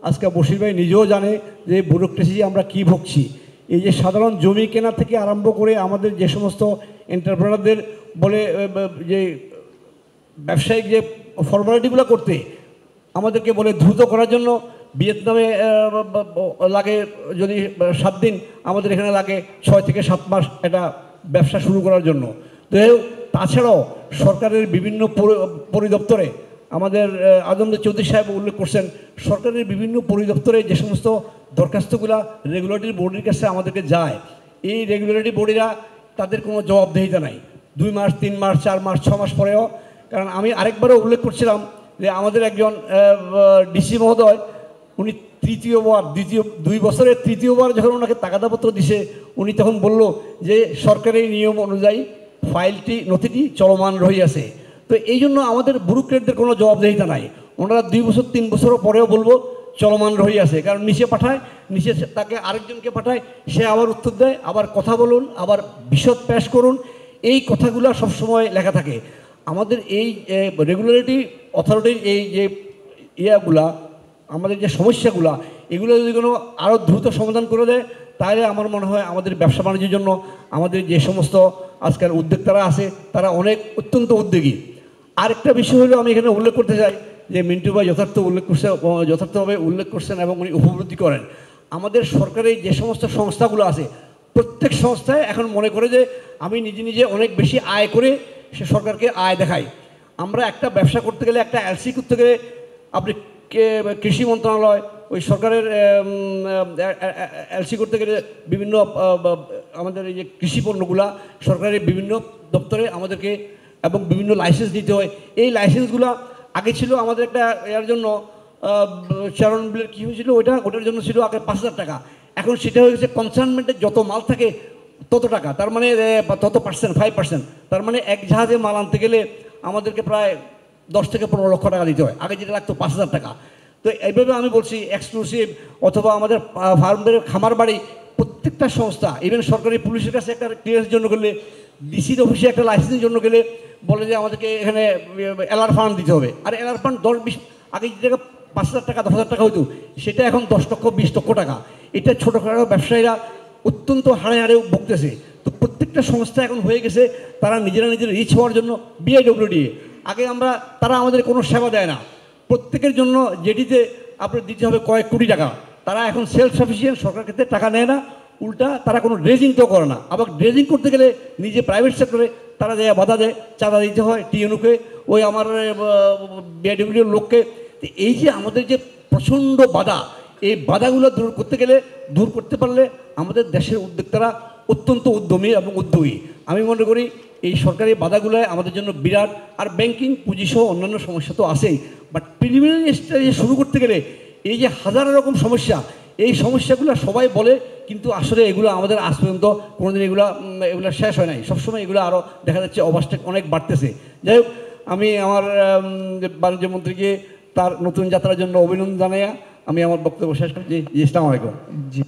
আজকে বশির ভাই নিজেও জানে যে ব্যুরোক্রেসি আমরা কী ভুগছি। এই যে সাধারণ জমি কেনা থেকে আরম্ভ করে আমাদের যে সমস্ত এন্টারপ্রেনারদের বলে যে ব্যবসায়িক যে ফর্মালিটিগুলো করতে আমাদেরকে বলে দ্রুত করার জন্য ভিয়েতনামে লাগে যদি 7 দিন, আমাদের এখানে লাগে 6 থেকে 7 মাস একটা ব্যবসা শুরু করার জন্য। তো তাছাড়াও সরকারের বিভিন্ন পরিদপ্তরে আমাদের আজমদের চৌধুরী সাহেব উল্লেখ করছেন, সরকারের বিভিন্ন পরিদপ্তরে যে সমস্ত দরখাস্তগুলো রেগুলেটরি বোর্ডের কাছে আমাদেরকে যায়, এই রেগুলেটরি বোর্ডেরা তাদের কোনো জবাবদিহিতা নাই 2 মাস 3 মাস 4 মাস 6 মাস পরেও। কারণ আমি আরেকবারও উল্লেখ করছিলাম যে আমাদের একজন ডিসি মহোদয়, উনি তৃতীয়বার 2 বছরের তৃতীয়বার যখন ওনাকে তাগাদাপত্র দিছে, উনি তখন বলল যে সরকারের নিয়ম অনুযায়ী ফাইলটি নথিটি চলমান রহিয়াছে। তো এই জন্য আমাদের ব্যুরোক্রেটদের কোনো জবাবদিহিতা নাই। ওনারা 2 বছর 3 বছরও পরেও বলবো চলমান রহিয়াছে, কারণ নিচে পাঠায়, নিচে তাকে আরেকজনকে পাঠায়, সে আবার উত্তর দেয়, আবার কথা বলুন, আবার বিশদ পেশ করুন, এই কথাগুলো সবসময় লেখা থাকে। আমাদের এই রেগুলেটরি অথরিটির এই যে ইয়াগুলা, আমাদের যে সমস্যাগুলা, এগুলো যদি কোনো আরও দ্রুত সমাধান করে দেয়, তাহলে আমার মনে হয় আমাদের ব্যবসা বাণিজ্যের জন্য আমাদের যে সমস্ত আজকাল উদ্যোক্তারা আছে তারা অত্যন্ত উদ্যোগী। আরেকটা বিষয় হলো আমি এখানে উল্লেখ করতে চাই যে মিন্টু ভাই যথার্থভাবে উল্লেখ করছেন এবং উনি উপলব্ধি করেন, আমাদের সরকারের যে সমস্ত সংস্থাগুলো আছে প্রত্যেক সংস্থায় এখন মনে করে যে আমি নিজে নিজে অনেক বেশি আয় করে সে সরকারকে আয় দেখাই। আমরা একটা ব্যবসা করতে গেলে, একটা এলসি করতে গেলে, আপনি কৃষি মন্ত্রণালয়, ওই সরকারের এলসি করতে গেলে বিভিন্ন আমাদের এই যে কৃষি পণ্যগুলা সরকারের বিভিন্ন দপ্তরে আমাদেরকে এবং বিভিন্ন লাইসেন্স দিতে হয়। এই লাইসেন্সগুলো আগে ছিল আমাদের একটা এর জন্য চারণ বিলের কী হয়েছিল, ওটার জন্য ছিল আগে 5,000 টাকা, এখন সেটা হয়ে গেছে কনসাইনমেন্টের যত মাল থাকে তত টাকা, তার মানে তত পার্সেন্ট 5%। তার মানে এক জাহাজে মাল আনতে গেলে আমাদেরকে প্রায় 10 থেকে 15 লক্ষ টাকা দিতে হয়, আগে যেটা লাগতো 5,000 টাকা। তো এইভাবে আমি বলছি এক্সক্লুসিভ অথবা আমাদের ফার্মদের খামার বাড়ি প্রত্যেকটা সংস্থা, ইভেন সরকারি পুলিশের কাছে একটা ক্লিয়ারেন্সের জন্য গেলে, ডিসির অফিসে একটা লাইসেন্সের জন্য গেলে বলে যে আমাদেরকে এখানে এলআর ফান্ড দিতে হবে। আর এলআর ফান্ড 10-20 আগে যে টাকা 5,000 টাকা 10,000 টাকা হইতো, সেটা এখন 10 লক্ষ 20 লক্ষ টাকা। এটা ছোটোখাটো ব্যবসায়ীরা অত্যন্ত হাড়ে হাড়ে ভুগতেছে। তো প্রত্যেকটা সংস্থা এখন হয়ে গেছে তারা নিজেরা রিচ হওয়ার জন্য বিআইডব্লিউডিএ। আগে তারা আমাদের কোনো সেবা দেয় না, প্রত্যেকের জন্য যেটিতে আপনার দিতে হবে কয়েক কোটি টাকা। তারা এখন সেলফ সাফিসিয়েন্ট, সরকার ক্ষেত্রে টাকা নেয় না, উল্টা তারা কোনো ড্রেজিং তো করে না। আবার ড্রেজিং করতে গেলে নিজে প্রাইভেট সেক্টরে তারা দেয় বাধা দেয়, চাঁদা দিতে হয় টিএনউকে, ওই আমার বিআইডব্লিউর লোককে। এই যে আমাদের যে প্রচণ্ড বাধা, এই বাধাগুলো দূর করতে পারলে আমাদের দেশের উদ্যোক্তারা অত্যন্ত উদ্যমী এবং উদ্যোগী। আমি মনে করি এই সরকারি বাধাগুলো আমাদের জন্য বিরাট। আর ব্যাংকিং পুঁজিসহ অন্যান্য সমস্যা তো আছেই, বাট প্রিলিমিনারি স্টেজে শুরু করতে গেলে এই যে হাজার রকম সমস্যা, এই সমস্যাগুলো সবাই বলে, কিন্তু আসলে এগুলো আমাদের আজ পর্যন্ত কোনোদিন এগুলো শেষ হয় নাই। সবসময় এগুলো আরও দেখা যাচ্ছে অবস্থা অনেক বাড়তেছে। যাই হোক, আমি আমার বাণিজ্য মন্ত্রীকে তার নতুন যাত্রার জন্য অভিনন্দন জানাইয়া আমি আমার বক্তব্য শেষ করছি। আসসালামু আলাইকুম। জি।